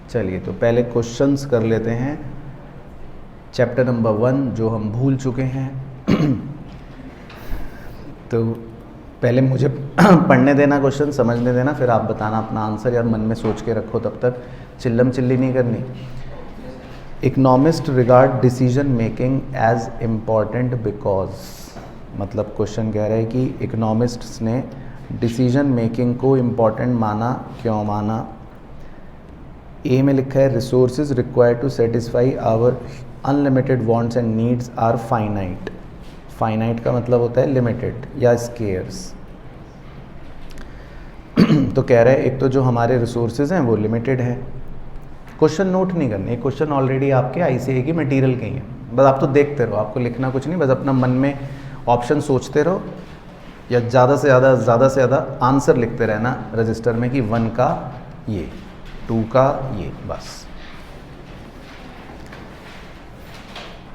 चलिए तो पहले क्वेश्चंस कर लेते हैं चैप्टर नंबर 1 जो हम भूल चुके हैं। तो पहले मुझे पढ़ने देना, क्वेश्चन समझने देना, फिर आप बताना अपना आंसर, यार मन में सोच के रखो, तब तक चिल्लम चिल्ली नहीं करनी। Economist regard decision making as important because, मतलब क्वेश्चन कह रहा है कि इकोनॉमिस्ट्स ने डिसीजन मेकिंग को इम्पॉर्टेंट माना, क्यों माना। ए में लिखा है resources required to satisfy our unlimited wants and needs are finite. Finite का मतलब होता है लिमिटेड या स्केयर्स। तो कह रहा है एक तो जो हमारे रिसोर्सेज हैं वो लिमिटेड है। क्वेश्चन नोट नहीं करने, क्वेश्चन ऑलरेडी आपके आईसीए की मटेरियल के ही है, बस आप तो देखते रहो, आपको लिखना कुछ नहीं, बस अपना मन में ऑप्शन सोचते रहो या ज़्यादा से ज़्यादा आंसर लिखते रहना रजिस्टर में कि 1 का ये, 2 का ये, बस।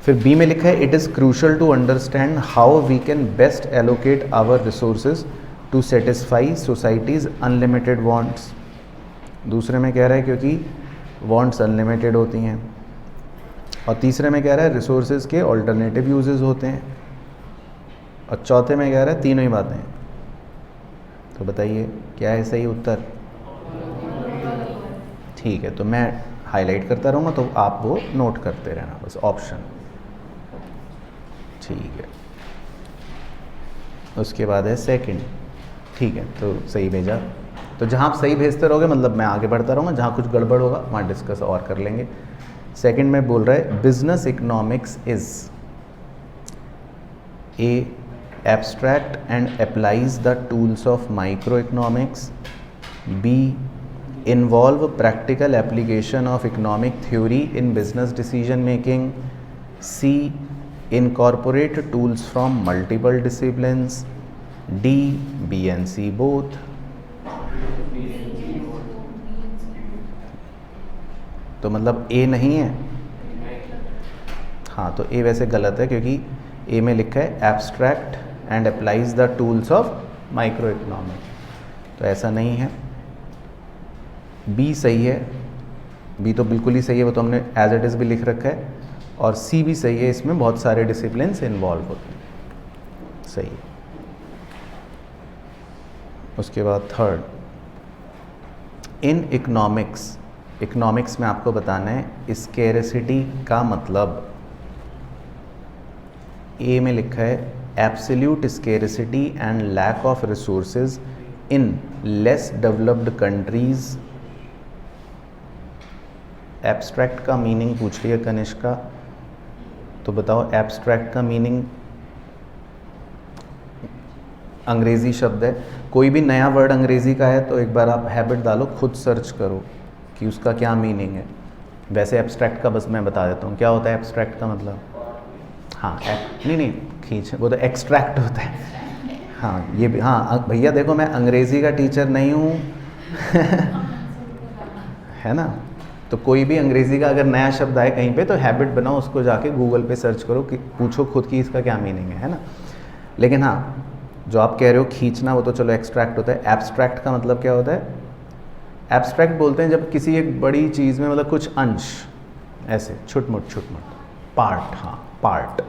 फिर बी में लिखा है it is crucial to understand how we can best allocate our resources to satisfy society's unlimited wants. दूसरे में कह रहा है क्योंकि वांट्स अनलिमिटेड होती हैं। और तीसरे में कह रहा है रिसोर्सेज के ऑल्टरनेटिव यूजेस होते हैं। और चौथे में कह रहा है तीनों ही बातें। तो बताइए क्या है सही उत्तर? ठीक है, तो मैं हाईलाइट करता रहूँगा तो आप वो नोट करते रहना, बस ऑप्शन। ठीक है, उसके बाद है सेकंड। ठीक है, तो सही भेजा। तो जहाँ आप सही भेजते रहोगे मतलब मैं आगे बढ़ता रहूँगा, जहाँ कुछ गड़बड़ होगा वहाँ डिस्कस और कर लेंगे। सेकंड में बोल रहा है business economics is a abstract and applies the tools of microeconomics. B. Involve practical application of economic theory in business decision making. C. Incorporate tools from multiple disciplines. D. B and C both. तो मतलब A नहीं है। हाँ, तो A वैसे गलत है क्योंकि A में लिखा है abstract and applies the tools of microeconomics, तो ऐसा नहीं है। B सही है, B तो बिल्कुल ही सही है, वो तो हमने एज इट इज़ भी लिख रखा है। और C भी सही है, इसमें बहुत सारे डिसिप्लिन्स इन्वॉल्व होते हैं, सही है। उसके बाद थर्ड, इन इकोनॉमिक्स में आपको बताना है स्कैरसिटी का मतलब। ए में लिखा है absolute scarcity and lack of resources in less developed countries. Abstract का मीनिंग पूछ लिया कनिष्का, तो बताओ एब्स्ट्रैक्ट का मीनिंग। अंग्रेज़ी शब्द है, कोई भी नया वर्ड अंग्रेज़ी का है तो एक बार आप हैबिट डालो, खुद सर्च करो कि उसका क्या मीनिंग है। वैसे एब्स्ट्रैक्ट का बस मैं बता देता हूँ क्या होता है एब्स्ट्रैक्ट का मतलब। हाँ, नहीं खींच, वो तो एक्सट्रैक्ट होता है। हाँ, ये भी, हाँ भैया देखो मैं अंग्रेज़ी का टीचर नहीं हूँ है ना। तो कोई भी अंग्रेज़ी का अगर नया शब्द आए कहीं पे तो हैबिट बनाओ, उसको जाके गूगल पे सर्च करो कि पूछो खुद की इसका क्या मीनिंग है ना। लेकिन हाँ, जो आप कह रहे हो खींचना, वो तो चलो एक्सट्रैक्ट होता है। एब्स्ट्रैक्ट का मतलब क्या होता है? एब्स्ट्रैक्ट बोलते हैं जब किसी एक बड़ी चीज़ में मतलब कुछ अंश ऐसे छुटमुट पार्ट, हाँ पार्ट,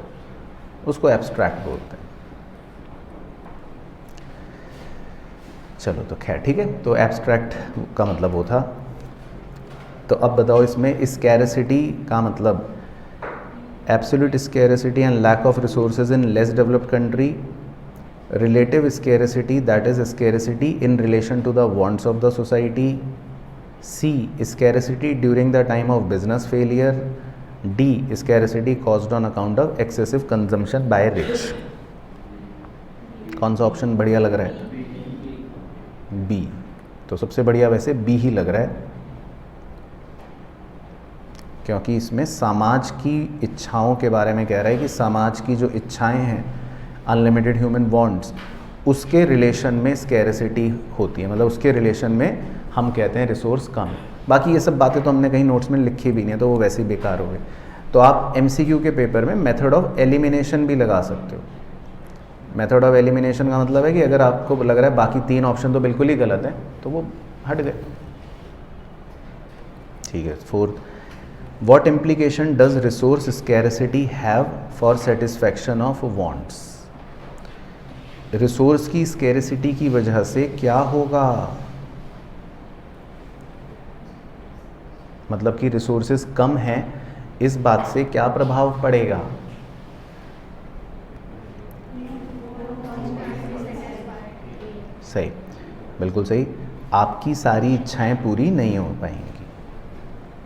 उसको एब्स्ट्रैक्ट बोलते हैं। चलो तो खैर ठीक है, तो एब्स्ट्रैक्ट का मतलब वो था। तो अब बताओ इसमें स्कैरसिटी का मतलब। Absolute scarcity and lack of resources in less developed country. Relative scarcity, that is scarcity in relation to the wants of the society. C scarcity during the time of business failure. D scarcity caused on account of excessive consumption by rich. कौन सा option बढ़िया लग रहा है? B. तो सबसे बढ़िया वैसे बी ही लग रहा है, क्योंकि इसमें समाज की इच्छाओं के बारे में कह रहा है कि समाज की जो इच्छाएं हैं, अनलिमिटेड ह्यूमन वांट्स, उसके रिलेशन में स्कैरसिटी होती है, मतलब उसके रिलेशन में हम कहते हैं रिसोर्स कम। बाकी ये सब बातें तो हमने कहीं नोट्स में लिखी भी नहीं है, तो वो वैसे ही बेकार हो गए। तो आप एमसीक्यू के पेपर में मेथड ऑफ एलिमिनेशन भी लगा सकते हो। मेथड ऑफ एलिमिनेशन का मतलब है कि अगर आपको लग रहा है बाकी 3 ऑप्शन तो बिल्कुल ही गलत है तो वो हट गए। ठीक है। Fourth, what implication does resource scarcity have for satisfaction of wants. Resource की स्कैरसिटी की वजह से क्या होगा, मतलब कि रिसोर्सेज कम हैं, इस बात से क्या प्रभाव पड़ेगा। सही, बिल्कुल सही। आपकी सारी इच्छाएं पूरी नहीं हो पाएंगी।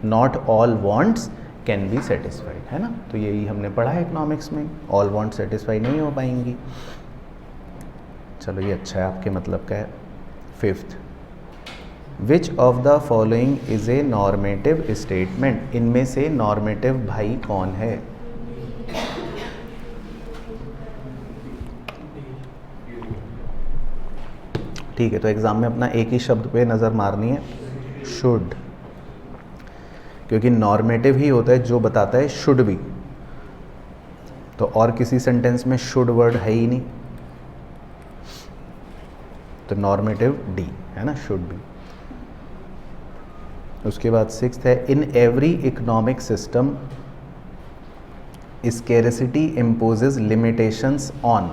Not all wants can be satisfied, है ना। तो यही हमने पढ़ा है इकोनॉमिक्स में, ऑल वांट्स सेटिस्फाई नहीं हो पाएंगी। चलो ये अच्छा है, आपके मतलब का है। Fifth, which of the following is a normative statement. इनमें से नॉर्मेटिव भाई कौन है। ठीक है, तो एग्जाम में अपना एक ही शब्द पे नज़र मारनी है, शुड, क्योंकि नॉर्मेटिव ही होता है जो बताता है शुड भी। तो और किसी सेंटेंस में शुड वर्ड है ही नहीं, तो नॉर्मेटिव डी है ना, शुड बी। उसके बाद सिक्स्थ है, in every economic system scarcity imposes limitations on.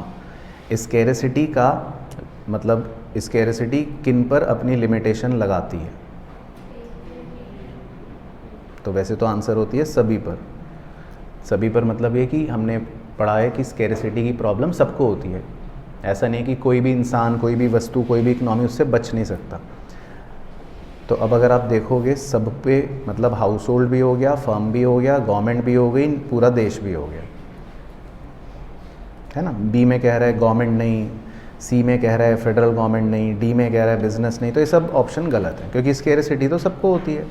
Scarcity का मतलब स्कैरसिटी किन पर अपनी लिमिटेशन लगाती है। तो वैसे तो आंसर होती है सभी पर। सभी पर मतलब ये कि हमने पढ़ा है कि स्कैरसिटी की प्रॉब्लम सबको होती है। ऐसा नहीं है कि कोई भी इंसान, कोई भी वस्तु, कोई भी इकोनॉमी उससे बच नहीं सकता। तो अब अगर आप देखोगे सब पे, मतलब हाउस होल्ड भी हो गया, फर्म भी हो गया, गवर्नमेंट भी हो गई, पूरा देश भी हो गया, है ना। बी में कह रहा है गवर्नमेंट नहीं, सी में कह रहा है फेडरल गवर्नमेंट नहीं, डी में कह रहा है बिजनेस नहीं। तो ये सब ऑप्शन गलत है, क्योंकि स्कैरसिटी तो सबको होती है।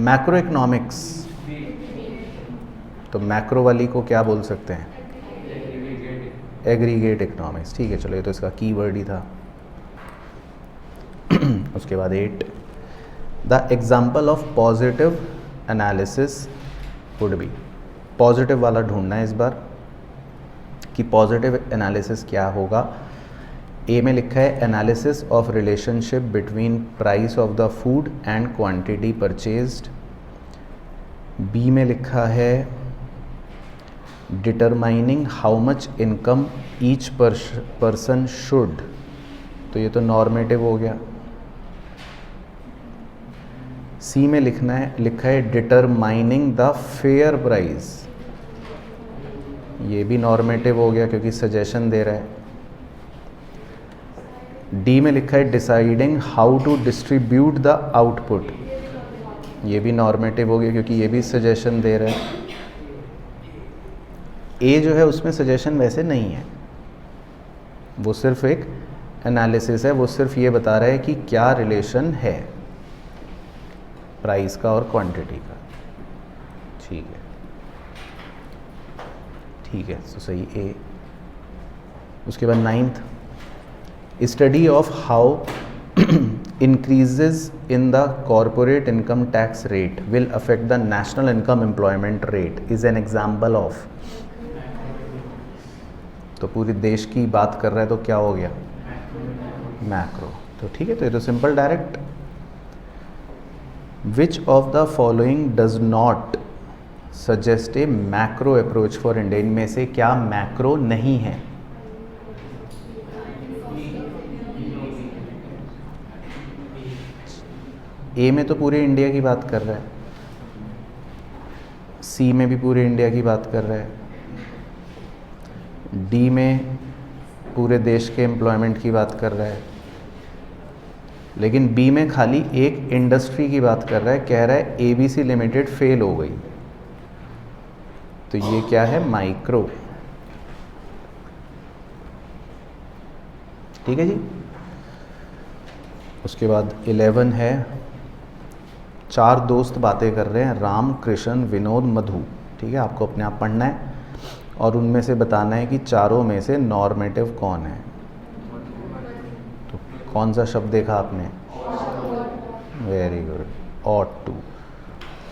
मैक्रो इकोनॉमिक्स, तो मैक्रो वाली को क्या बोल सकते हैं, एग्रीगेट इकोनॉमिक्स। ठीक है, चलो ये तो इसका कीवर्ड ही था। उसके बाद 8, the example of positive analysis would be. Positive वाला ढूंढना है इस बार कि पॉजिटिव एनालिसिस क्या होगा। ए में लिखा है analysis of relationship between price of the food and quantity purchased. B में लिखा है determining how much income each person should, तो ये तो नॉर्मेटिव हो गया। सी में लिखा है डिटरमाइनिंग द फेयर प्राइस, ये भी नॉर्मेटिव हो गया क्योंकि सजेशन दे रहा है। डी में लिखा है deciding how to distribute the output, ये भी नॉर्मेटिव हो गया क्योंकि ये भी सजेशन दे रहा है। ए जो है उसमें सजेशन वैसे नहीं है, वो सिर्फ एक एनालिसिस है, वो सिर्फ ये बता रहा है कि क्या रिलेशन है प्राइस का और क्वांटिटी का। ठीक है, ठीक है, तो सही ए। उसके बाद 9th, study of how increases in the corporate income tax rate will affect the national income employment rate is an example of. तो पूरे देश की बात कर रहा है तो क्या हो गया, मैक्रो। तो ठीक है, तो ये तो simple direct. Which of the following does not suggest A macro approach for India. इनमें से क्या मैक्रो नहीं है। ए में तो पूरे इंडिया की बात कर रहा है, सी में भी पूरे इंडिया की बात कर रहा है, डी में पूरे देश के एम्प्लॉयमेंट की बात कर रहा है, लेकिन बी में खाली एक इंडस्ट्री की बात कर रहा है, कह रहा है एबीसी लिमिटेड फेल हो गई। तो ये क्या है, माइक्रो। ठीक है जी। उसके बाद 11 है, 4 दोस्त बातें कर रहे हैं, राम, कृष्ण, विनोद, मधु। ठीक है, आपको अपने आप पढ़ना है और उनमें से बताना है कि चारों में से नॉर्मेटिव कौन है। तो कौन सा शब्द देखा आपने, वेरी गुड, ऑट टू,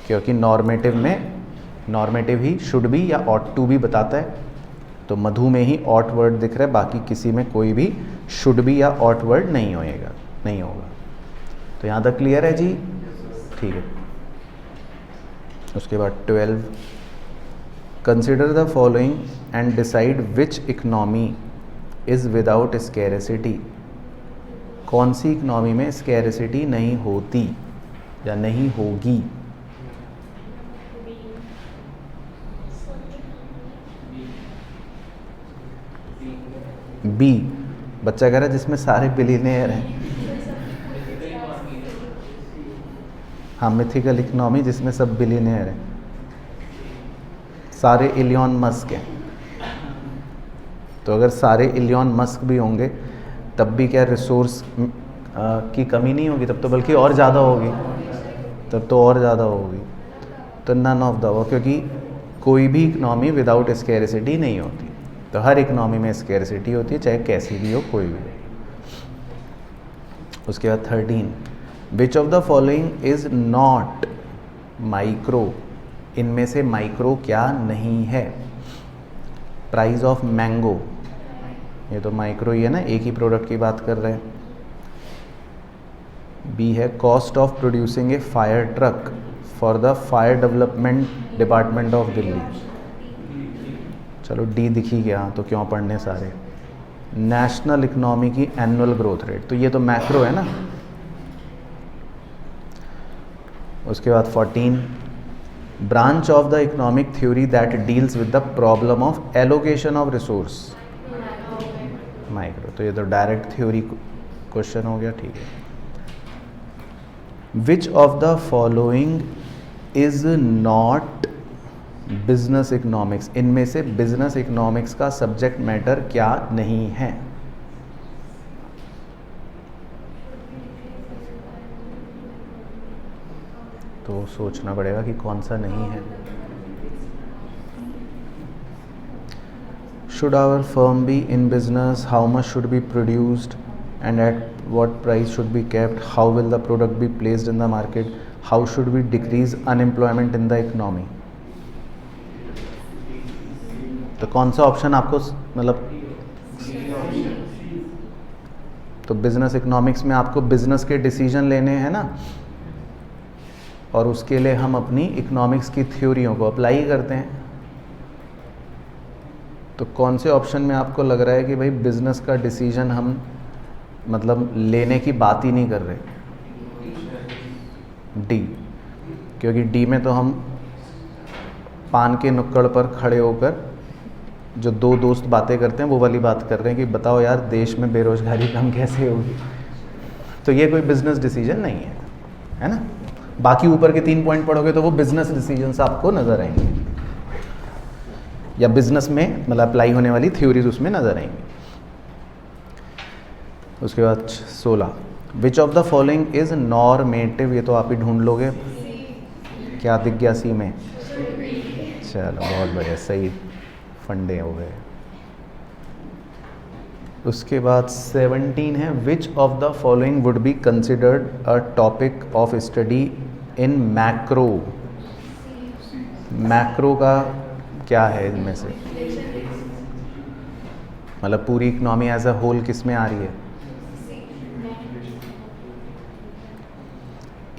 क्योंकि नॉर्मेटिव में नॉर्मेटिव ही शुड बी या ऑट टू भी बताता है। तो मधु में ही ऑट वर्ड दिख रहा है, बाकी किसी में कोई भी शुड बी या ऑट वर्ड नहीं होगा। तो यहाँ तक क्लियर है जी? ठीक है। उसके बाद 12, consider the following and decide which economy is without scarcity. कौन सी इकनॉमी में स्कैरिसिटी नहीं होती या नहीं होगी? बी, बच्चा कह रहा है जिसमें सारे बिलियनियर हैं। हाँ, मिथिकल इकनॉमी जिसमें सब बिलियनियर हैं, सारे इलियन मस्क हैं। तो अगर सारे इलियन मस्क भी होंगे तब भी क्या रिसोर्स की कमी नहीं होगी? तब तो बल्कि और ज़्यादा होगी, तब तो और ज़्यादा होगी। तो नन ऑफ द वो, क्योंकि कोई भी इकनॉमी विदाउट स्कैरिसिटी नहीं होती। तो हर इकनॉमी में स्कैरिसिटी होती है, चाहे कैसी भी हो, कोई भी। उसके बाद 13, विच of the following is not micro. इनमें से माइक्रो क्या नहीं है? प्राइस ऑफ मैंगो, ये तो माइक्रो ही है ना, एक ही प्रोडक्ट की बात कर रहे हैं। बी है cost of producing A fire truck for the fire development department of Delhi. चलो डी दिखी गया, तो क्यों पढ़ने सारे। नेशनल इकोनॉमी की एनुअल ग्रोथ रेट, तो ये तो मैक्रो है ना। उसके बाद 14, branch of the economic theory that deals with the problem of allocation of resource. Micro, तो ये तो डायरेक्ट थ्योरी क्वेश्चन हो गया, ठीक है। विच of the following is not business economics. इनमें से बिजनेस इकोनॉमिक्स का सब्जेक्ट मैटर क्या नहीं है? तो सोचना पड़ेगा कि कौन सा नहीं है। Should our firm be in business? How much should be produced and at what price should be kept? How will the product be placed in the market? How should we decrease unemployment in the economy? तो कौन सा option आपको मतलब, तो business economics में आपको business के decision लेने हैं ना, और उसके लिए हम अपनी इकोनॉमिक्स की थ्योरियों को अप्लाई करते हैं। तो कौन से ऑप्शन में आपको लग रहा है कि भाई बिजनेस का डिसीजन हम मतलब लेने की बात ही नहीं कर रहे? डी, क्योंकि डी में तो हम पान के नुक्कड़ पर खड़े होकर जो दो दोस्त बातें करते हैं वो वाली बात कर रहे हैं कि बताओ यार देश में बेरोजगारी कम कैसे होगी। तो ये कोई बिजनेस डिसीजन नहीं है ना। बाकी ऊपर के 3 पॉइंट पढ़ोगे तो वो बिजनेस डिसीजंस आपको नजर आएंगे, या बिजनेस में मतलब अप्लाई होने वाली थ्योरीज उसमें नजर आएंगी। उसके बाद 16, विच of the following is normative. ये तो आप ही ढूंढ लोगे, क्या दिख गया सी में? चलो बहुत बढ़िया, सही फंडे हो गए। उसके बाद 17 है, विच of the following would be considered a topic of study in macro. Macro का क्या है इनमें से? मतलब पूरी इकोनॉमी एज अ होल किस में आ रही है?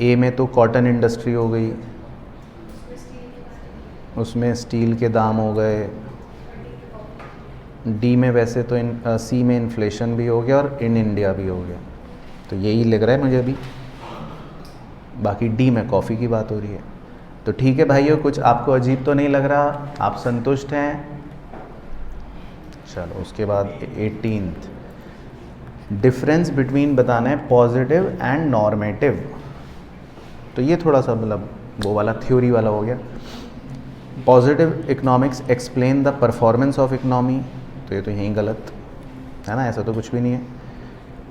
ए में तो कॉटन इंडस्ट्री हो गई, उसमें स्टील के दाम हो गए। डी में वैसे तो सी में इन्फ्लेशन भी हो गया और इन इंडिया भी हो गया, तो यही लग रहा है मुझे अभी। बाकी डी में कॉफ़ी की बात हो रही है। तो ठीक है भाइयों, कुछ आपको अजीब तो नहीं लग रहा? आप संतुष्ट हैं? चलो उसके बाद 18th, डिफरेंस बिटवीन बताना है पॉजिटिव एंड नॉर्मेटिव। तो ये थोड़ा सा मतलब वो वाला थ्योरी वाला हो गया। Positive economics explain the performance of economy, तो ये तो यहीं गलत है ना, ऐसा तो कुछ भी नहीं है।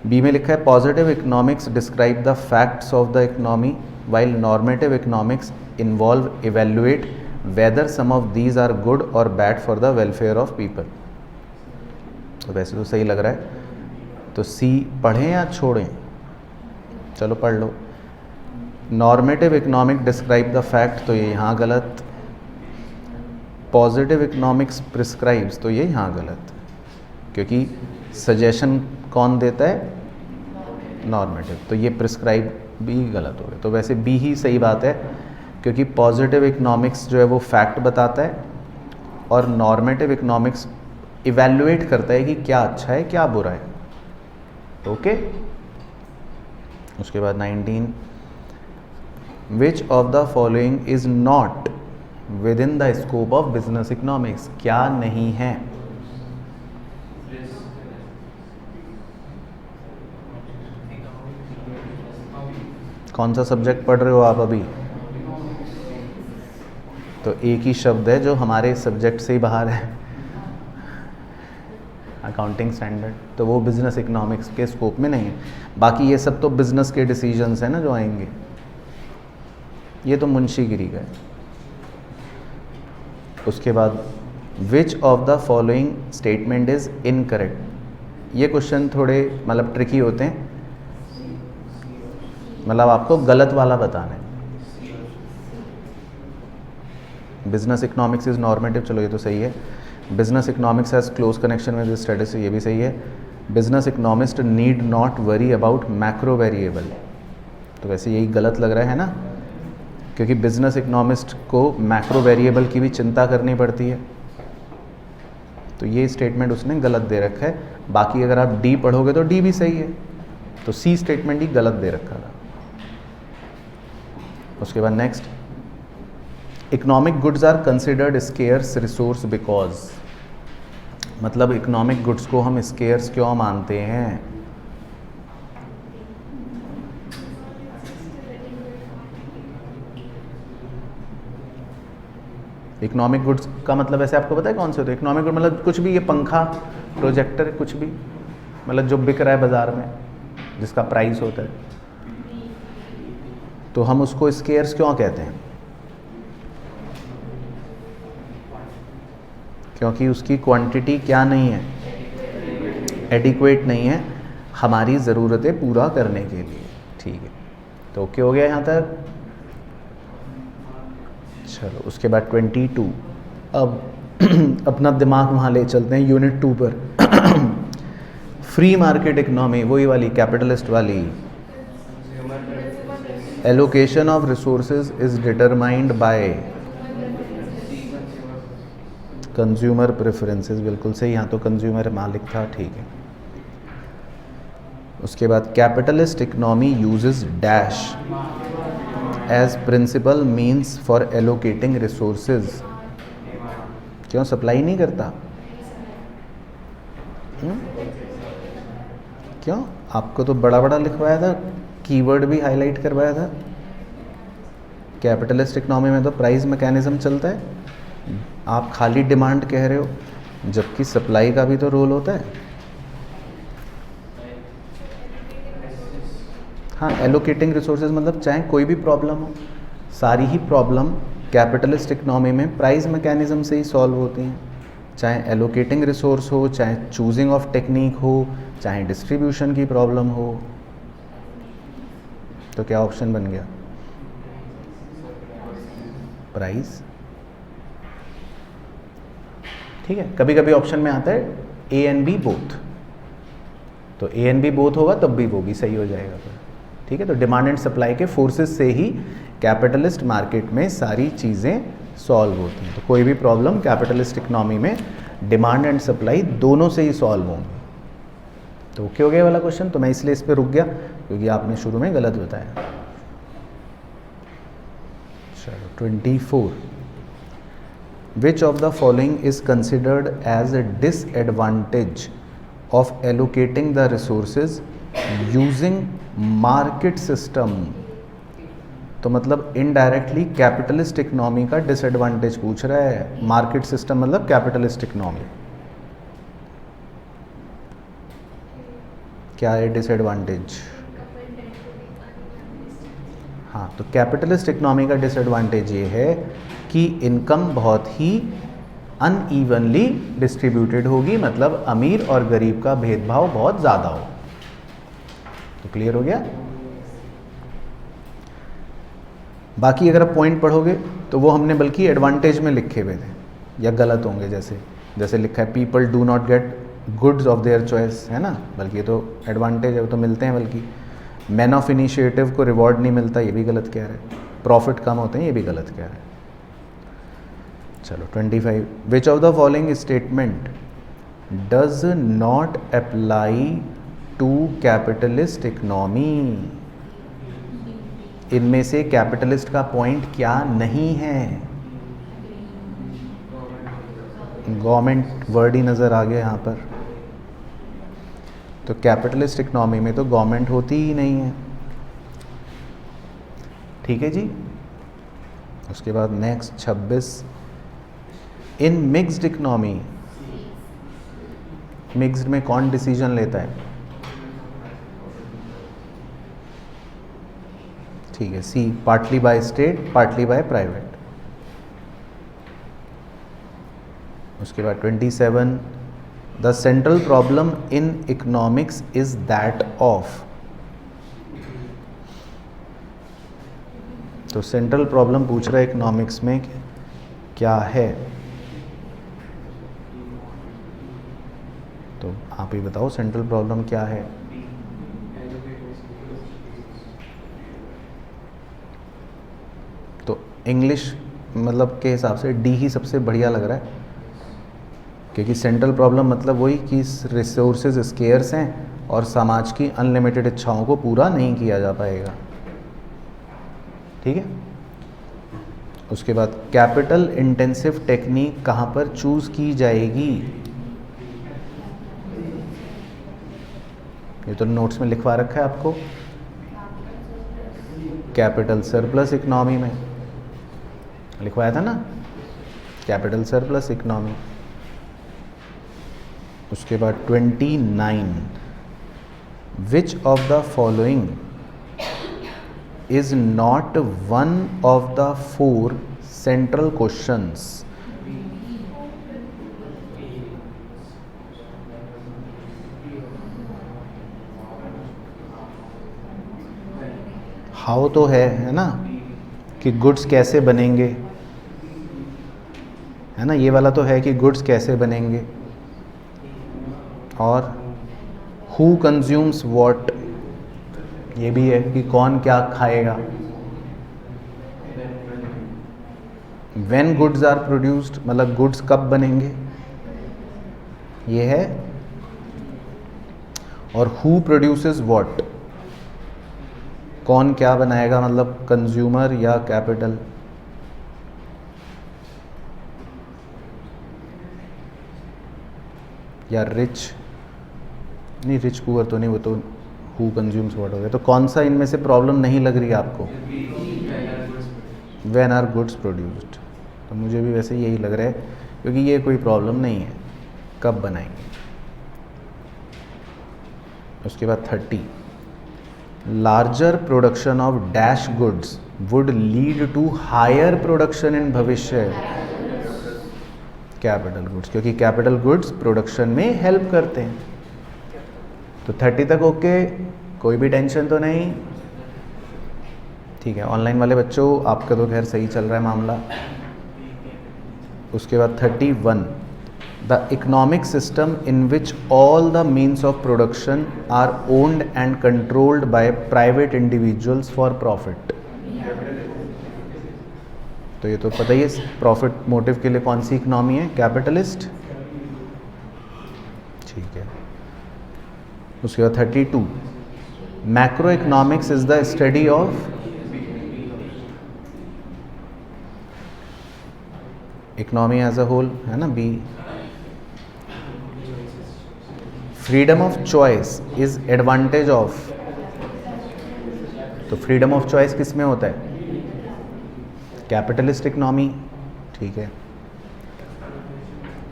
बी में लिखा है positive economics describe the facts of the economy while normative economics involve evaluate whether some of these are good और bad for the welfare of people. तो वैसे तो सही लग रहा है, तो सी पढ़ें या छोड़ें? चलो पढ़ लो। Normative economic describe the fact, तो ये यहाँ गलत। पॉजिटिव इकोनॉमिक्स प्रिस्क्राइब्स, तो ये यहाँ गलत, क्योंकि सजेशन कौन देता है? नॉर्मेटिव, तो ये प्रिस्क्राइब भी गलत हो गया। तो वैसे बी ही सही बात है, क्योंकि पॉजिटिव इकोनॉमिक्स जो है वो फैक्ट बताता है और नॉर्मेटिव इकोनॉमिक्स इवैल्यूएट करता है कि क्या अच्छा है क्या बुरा है। ओके। उसके बाद 19, विच of the following is not with in the scope of business economics, क्या नहीं है? कौन सा सब्जेक्ट पढ़ रहे हो आप अभी? तो एक ही शब्द है जो हमारे सब्जेक्ट से ही बाहर है, अकाउंटिंग स्टैंडर्ड, तो वो बिजनेस इकोनॉमिक्स के स्कोप में नहीं है। बाकी ये सब तो बिजनेस के डिसीजंस हैं ना जो आएंगे, ये तो मुंशीगिरी का है। उसके बाद विच of the following statement is incorrect. ये क्वेश्चन थोड़े मतलब ट्रिकी होते हैं, मतलब आपको गलत वाला बताना है। बिजनेस इकोनॉमिक्स इज नॉर्मेटिव, चलो ये तो सही है। Business economics has close connection with statistics, ये भी सही है। Business economist need not worry about macro variable, तो वैसे यही गलत लग रहा है ना, क्योंकि बिजनेस इकोनॉमिस्ट को मैक्रो वेरिएबल की भी चिंता करनी पड़ती है। तो ये स्टेटमेंट उसने गलत दे रखा है। बाकी अगर आप डी पढ़ोगे तो डी भी सही है, तो सी स्टेटमेंट ही गलत दे रखा था। उसके बाद next, economic goods are considered scarce resource because, मतलब इकोनॉमिक गुड्स को हम स्केयर्स क्यों मानते हैं? इकोनॉमिक गुड्स का मतलब ऐसे आपको पता है कौन से होते हैं? इकोनॉमिक गुड मतलब कुछ भी, ये पंखा, प्रोजेक्टर, कुछ भी मतलब जो बिक रहा है बाजार में, जिसका प्राइस होता है, तो हम उसको स्केयर्स क्यों कहते हैं? क्योंकि उसकी क्वांटिटी क्या नहीं है, एडिक्वेट नहीं है हमारी ज़रूरतें पूरा करने के लिए। ठीक है, तो ओके हो गया यहाँ तक। चलो उसके बाद 22, अब अपना दिमाग वहाँ ले चलते हैं यूनिट 2 पर। फ्री मार्केट इकोनॉमी, वही वाली कैपिटलिस्ट वाली। Allocation of resources is determined by consumer preferences, बिल्कुल सही, यहाँ तो कंज्यूमर मालिक था। ठीक है। उसके बाद capitalist economy uses dash as principal means for allocating resources, क्यों सप्लाई नहीं करता? क्यों? आपको तो बड़ा बड़ा लिखवाया था, कीवर्ड भी हाईलाइट करवाया था। कैपिटलिस्ट इकोनॉमी में तो प्राइस मैकेनिज्म चलता है, आप खाली डिमांड कह रहे हो, जबकि सप्लाई का भी तो रोल होता है। हाँ, एलोकेटिंग रिसोर्सेज मतलब चाहे कोई भी प्रॉब्लम हो, सारी ही प्रॉब्लम कैपिटलिस्ट इकोनॉमी में प्राइस मैकेनिज्म से ही सॉल्व होती हैं। चाहे एलोकेटिंग रिसोर्स हो, चाहे चूजिंग ऑफ टेक्निक हो, चाहे डिस्ट्रीब्यूशन की प्रॉब्लम हो। तो क्या ऑप्शन बन गया? प्राइस। ठीक है, कभी कभी ऑप्शन में आता है ए एंड बी बोथ, तो ए एंड बी बोथ होगा तब भी वो भी सही हो जाएगा फिर। ठीक है, तो डिमांड एंड सप्लाई के फोर्सेस से ही कैपिटलिस्ट मार्केट में सारी चीज़ें सॉल्व होती हैं। तो कोई भी प्रॉब्लम कैपिटलिस्ट इकोनॉमी में डिमांड एंड सप्लाई दोनों से ही सॉल्व होंगी। तो ओके हो गया वाला क्वेश्चन, तो मैं इसलिए इस पर रुक गया क्योंकि आपने शुरू में गलत बताया। चलो 24, which of the following is considered as a disadvantage of allocating the resources using market system. तो मतलब इनडायरेक्टली कैपिटलिस्ट इकोनॉमी का डिसएडवांटेज पूछ रहा है। मार्केट सिस्टम मतलब कैपिटलिस्ट इकोनॉमी, क्या है डिसएडवांटेज? हाँ, तो कैपिटलिस्ट इकोनॉमी का डिसएडवांटेज ये है कि इनकम बहुत ही अनइवनली डिस्ट्रीब्यूटेड होगी, मतलब अमीर और गरीब का भेदभाव बहुत ज़्यादा हो। तो क्लियर हो गया? बाकी अगर आप पॉइंट पढ़ोगे तो वो हमने बल्कि एडवांटेज में लिखे हुए थे, या गलत होंगे, जैसे लिखा है people do not gate goods of their choice, है ना, बल्कि ये तो एडवांटेज है, वो तो मिलते हैं बल्कि। मैन ऑफ इनिशिएटिव को रिवॉर्ड नहीं मिलता, ये भी गलत कह रहा है। प्रॉफिट कम होते हैं, ये भी गलत कह रहा है। चलो 25, which of the following statement does not apply to capitalist economy. इनमें से कैपिटलिस्ट का पॉइंट क्या नहीं है? गवर्नमेंट वर्ड ही नज़र आ गया यहाँ पर, तो कैपिटलिस्ट इकोनॉमी में तो गवर्नमेंट होती ही नहीं है। ठीक है जी। उसके बाद next 26, in mixed economy, mixed में कौन डिसीजन लेता है? ठीक है, C, partly by state, partly by private. उसके बाद 27, the central problem in economics is that of. तो सेंट्रल प्रॉब्लम पूछ रहा है इकोनॉमिक्स में क्या है, तो आप ही बताओ सेंट्रल प्रॉब्लम क्या है। तो इंग्लिश मतलब के हिसाब से डी ही सबसे बढ़िया लग रहा है, क्योंकि सेंट्रल प्रॉब्लम मतलब वही कि रिसोर्सेज स्केयर्स हैं और समाज की अनलिमिटेड इच्छाओं को पूरा नहीं किया जा पाएगा। ठीक है। उसके बाद कैपिटल इंटेंसिव टेक्निक कहाँ पर चूज की जाएगी? ये तो नोट्स में लिखवा रखा है आपको, कैपिटल सरप्लस इकोनॉमी में लिखवाया था ना, कैपिटल सरप्लस इकोनॉमी। उसके बाद 29, विच of the following is not one of the 4 central questions। How तो है ना, कि गुड्स कैसे बनेंगे, है ना, ये वाला तो है कि गुड्स कैसे बनेंगे, और हु कंज्यूम्स व्हाट, ये भी है कि कौन क्या खाएगा। व्हेन गुड्स आर प्रोड्यूस्ड मतलब गुड्स कब बनेंगे, ये है, और हु प्रोड्यूसेस व्हाट, कौन क्या बनाएगा, मतलब कंज्यूमर या कैपिटल। या रिच, नहीं रिच पुअर तो नहीं, वो तो हु कंज्यूम्स व्हाट हो गया। तो कौन सा इनमें से प्रॉब्लम नहीं लग रही है आपको? When are goods produced. तो मुझे भी वैसे यही लग रहा है, क्योंकि ये कोई प्रॉब्लम नहीं है, कब बनाएंगे। उसके बाद 30, larger production of dash goods would lead to higher production in भविष्य। कैपिटल गुड्स, क्योंकि कैपिटल गुड्स प्रोडक्शन में हेल्प करते हैं। तो 30 तक ओके, कोई भी टेंशन तो नहीं। ठीक है, ऑनलाइन वाले बच्चों आपका तो खैर सही चल रहा है मामला। उसके बाद 31, the economic system in which all the means of production are owned and controlled by private individuals for profit. तो ये तो पता ही है, प्रॉफिट मोटिव के लिए कौन सी इकोनॉमी है? कैपिटलिस्ट। ठीक है। उसके बाद 32, macro economics is the study of, economy as a whole, है ना, B. Freedom of choice is advantage of, तो फ्रीडम ऑफ चॉइस किस में होता है? Capitalist economy. ठीक है।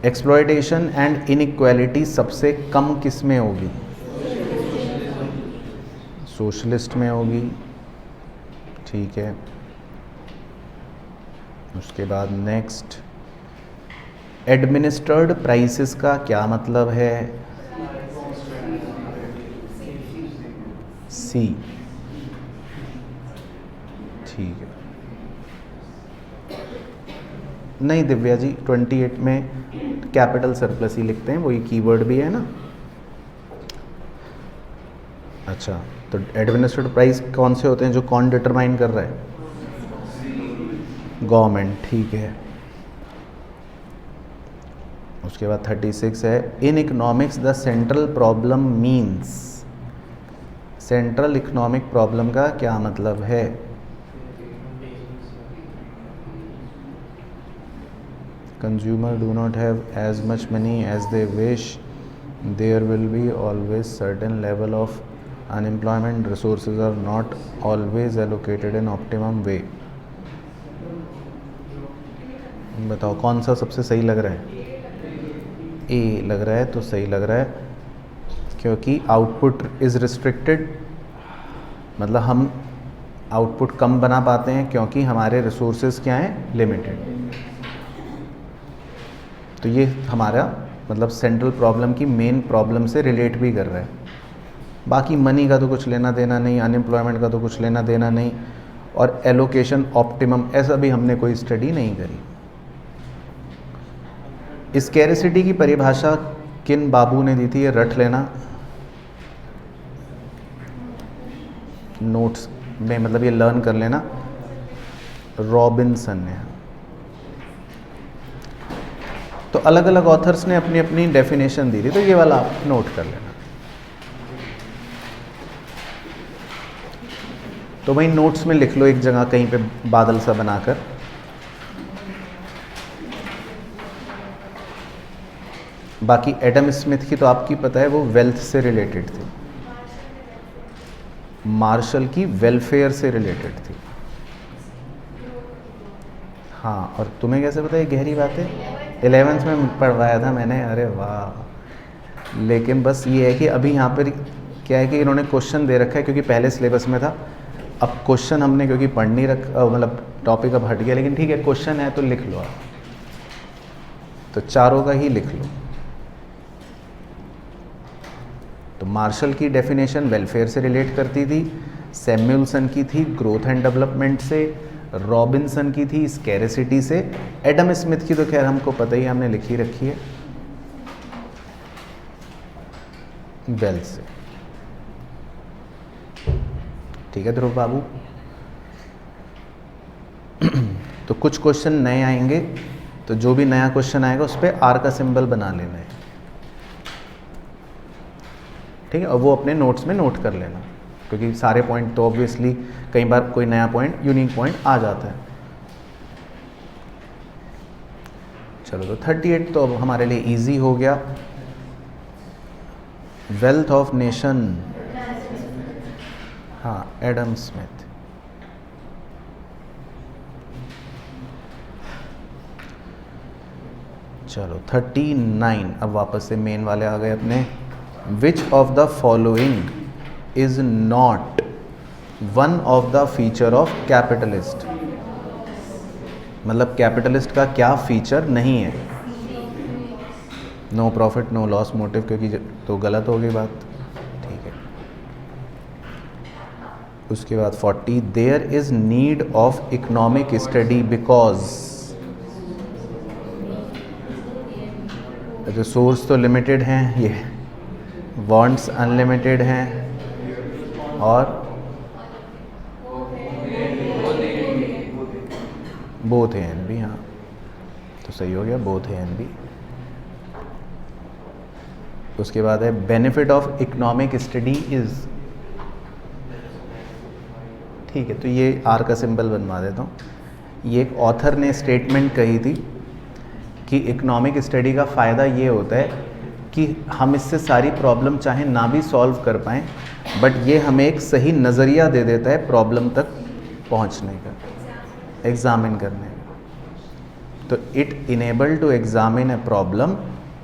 एक्सप्लॉयटेशन एंड इनइक्वालिटी सबसे कम किस में होगी? सोशलिस्ट में होगी। ठीक है। उसके बाद नेक्स्ट, एडमिनिस्टर्ड प्राइसेस का क्या मतलब है? सी। ठीक है। नहीं दिव्या जी, 28 में कैपिटल सरप्लस ही लिखते हैं, वही कीवर्ड भी है ना। अच्छा, तो एडमिनिस्ट्रेटिव प्राइस कौन से होते हैं जो कौन डिटरमाइन कर रहा है? गवर्नमेंट, ठीक है। उसके बाद 36 है, in economics the central problem means, central economic problem का क्या मतलब है? Consumer do not have as much money as they wish, there will be always certain level of unemployment, resources are not always allocated in optimum way. बताओ कौन सा सबसे सही लग रहा है? ए लग रहा है, तो सही लग रहा है, क्योंकि आउटपुट इज़ रिस्ट्रिक्टेड, मतलब हम आउटपुट कम बना पाते हैं क्योंकि हमारे रिसोर्सेज क्या हैं? लिमिटेड। तो ये हमारा मतलब सेंट्रल प्रॉब्लम की मेन प्रॉब्लम से रिलेट भी कर रहा है। बाकी मनी का तो कुछ लेना देना नहीं, अनएम्प्लॉयमेंट का तो कुछ लेना देना नहीं, और एलोकेशन ऑप्टिमम ऐसा भी हमने कोई स्टडी नहीं करी। स्कैरिसिटी की परिभाषा किन बाबू ने दी थी? ये रट लेना नोट्स में, मतलब ये लर्न कर लेना, रॉबिन्सन ने। तो अलग अलग ऑथर्स ने अपनी अपनी डेफिनेशन दी थी, तो ये वाला आप नोट कर लेना। तो वही नोट्स में लिख लो एक जगह कहीं पे बादल सा बनाकर। बाकी एडम स्मिथ की तो आपकी पता है वो वेल्थ से रिलेटेड थी, मार्शल की वेलफेयर से रिलेटेड थी। हाँ, और तुम्हें कैसे पता है? गहरी बात है, 11th में पढ़वाया था मैंने। अरे वाह। लेकिन बस ये है कि अभी यहाँ पर क्या है कि इन्होंने क्वेश्चन दे रखा है, क्योंकि पहले सिलेबस में था। अब क्वेश्चन हमने क्योंकि पढ़ नहीं रखा, मतलब टॉपिक अब हट गया, लेकिन ठीक है क्वेश्चन है तो लिख लो आप, तो चारों का ही लिख लो। तो मार्शल की डेफिनेशन वेलफेयर से रिलेट करती थी, सैमुअलसन की थी ग्रोथ एंड डेवलपमेंट से, रॉबिन्सन की थी स्कैरिसिटी से, एडम स्मिथ की तो खैर हमको पता ही, हमने लिखी रखी है, वेल्थ से। ठीक है ध्रुव बाबू। तो कुछ क्वेश्चन नए आएंगे, तो जो भी नया क्वेश्चन आएगा उस पर आर का सिंबल बना लेना है, ठीक है, और वो अपने नोट्स में नोट कर लेना, क्योंकि सारे पॉइंट तो ऑब्वियसली कई बार कोई नया पॉइंट, यूनिक पॉइंट आ जाता है। चलो, तो 38 तो अब हमारे लिए इजी हो गया। वेल्थ ऑफ नेशन, हाँ, एडम स्मिथ। चलो 39, अब वापस से मेन वाले आ गए अपने। Which of the following is not one of the feature of capitalist, मतलब कैपिटलिस्ट का क्या फीचर नहीं है? No profit no loss motive, क्योंकि तो गलत हो गई बात, ठीक है। उसके बाद 40, there is need of economic study because resource तो लिमिटेड हैं, ये वांट्स अनलिमिटेड हैं, और बोथ ए एंड बी, हाँ तो सही हो गया, बोथ ए एंड बी। उसके बाद है benefit of economic study is, ठीक है, तो ये आर का सिंबल बनवा देता हूँ। ये एक ऑथर ने स्टेटमेंट कही थी कि इकोनॉमिक स्टडी का फ़ायदा ये होता है कि हम इससे सारी प्रॉब्लम चाहे ना भी सॉल्व कर पाएँ, बट ये हमें एक सही नज़रिया दे देता है प्रॉब्लम तक पहुंचने का, एग्ज़ामिन करने का। तो it enable to examine a problem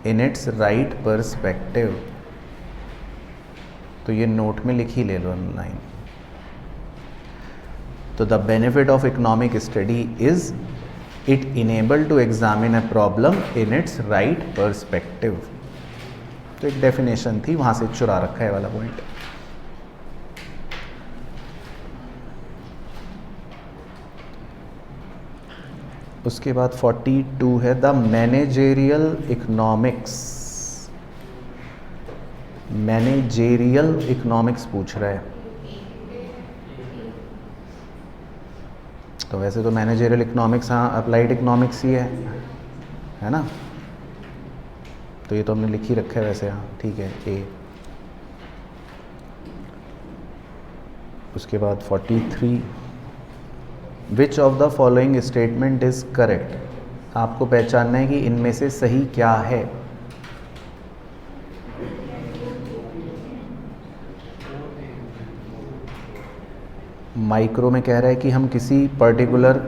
in its right perspective. तो ये नोट में लिख ही ले लो लाइन। तो the benefit of economic study is it enable to examine a problem in its right perspective. तो एक डेफिनेशन थी, वहां से चुरा रखा है वाला पॉइंट। उसके बाद 42 है the managerial economics. Managerial economics पूछ रहा है, तो वैसे तो मैनेजरियल इकोनॉमिक्स हाँ अप्लाइड इकोनॉमिक्स ही है ना, तो ये तो हमने लिख ही रखा है वैसे, हाँ ठीक है ए। उसके बाद 43, विच of the following statement is correct, आपको पहचानना है कि इनमें से सही क्या है। माइक्रो में कह रहा है कि हम किसी पर्टिकुलर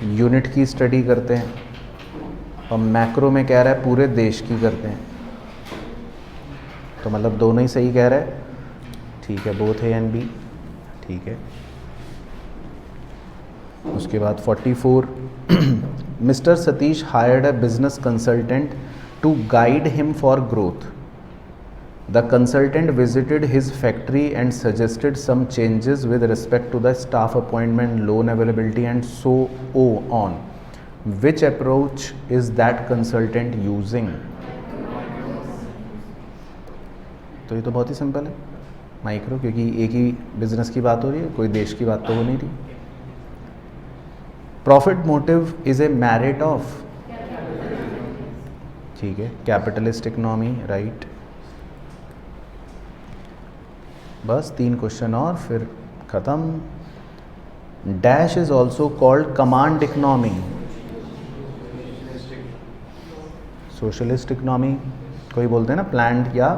यूनिट की स्टडी करते हैं, और मैक्रो में कह रहा है पूरे देश की करते हैं, तो मतलब दोनों ही सही कह रहा है, ठीक है, बोथ ए एंड बी, ठीक है। उसके बाद 44, mister Satish hired a business consultant to guide him for growth, the consultant visited his factory and suggested some changes with respect to the staff appointment, loan availability and so on, which approach is that consultant using. तो ये तो बहुत ही simple है, micro, क्योंकि एक ही business की बात हो रही है, कोई देश की बात तो हो नहीं रही। Profit motive is a merit of, ठीक है, कैपिटलिस्ट इकोनॉमी, राइट। बस 3 क्वेश्चन और फिर ख़त्म। Dash is also called command economy, socialist economy, कोई बोलते हैं ना प्लान्ड या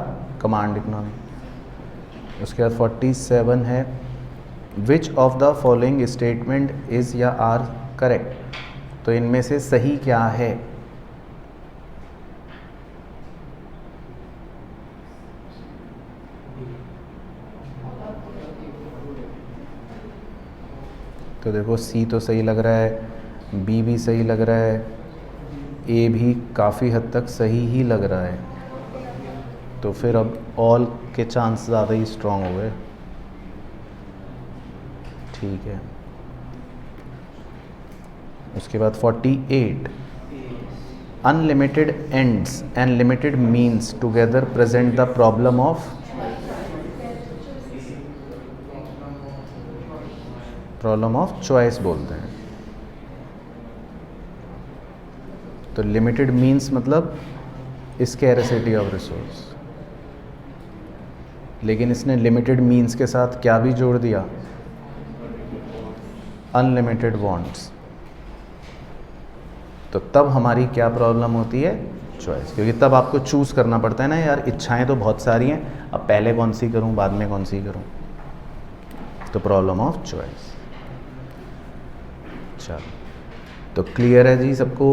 कमांड इकोनॉमी। उसके बाद 47 है, विच of the following statement is या आर करेक्ट, तो इनमें से सही क्या है। तो देखो सी तो सही लग रहा है, बी भी सही लग रहा है, ए भी काफ़ी हद तक सही ही लग रहा है, तो फिर अब ऑल के चांस ज़्यादा ही स्ट्रॉन्ग हो गए, ठीक है। उसके बाद 48, unlimited ends and limited means together present the problem of, choice बोलते हैं। तो लिमिटेड मीन्स मतलब स्कैरसिटी ऑफ रिसोर्स, लेकिन इसने लिमिटेड मीन्स के साथ क्या भी जोड़ दिया, अनलिमिटेड वांट्स, तो तब हमारी क्या प्रॉब्लम होती है, चॉइस, क्योंकि तब आपको चूज़ करना पड़ता है ना यार, इच्छाएं तो बहुत सारी हैं, अब पहले कौन सी करूं बाद में कौन सी करूं, तो प्रॉब्लम ऑफ चॉइस। चलो तो क्लियर है जी सबको,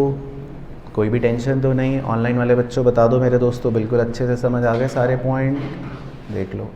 कोई भी टेंशन तो नहीं। ऑनलाइन वाले बच्चों बता दो मेरे दोस्तों, बिल्कुल अच्छे से समझ आ गए सारे पॉइंट, देख लो।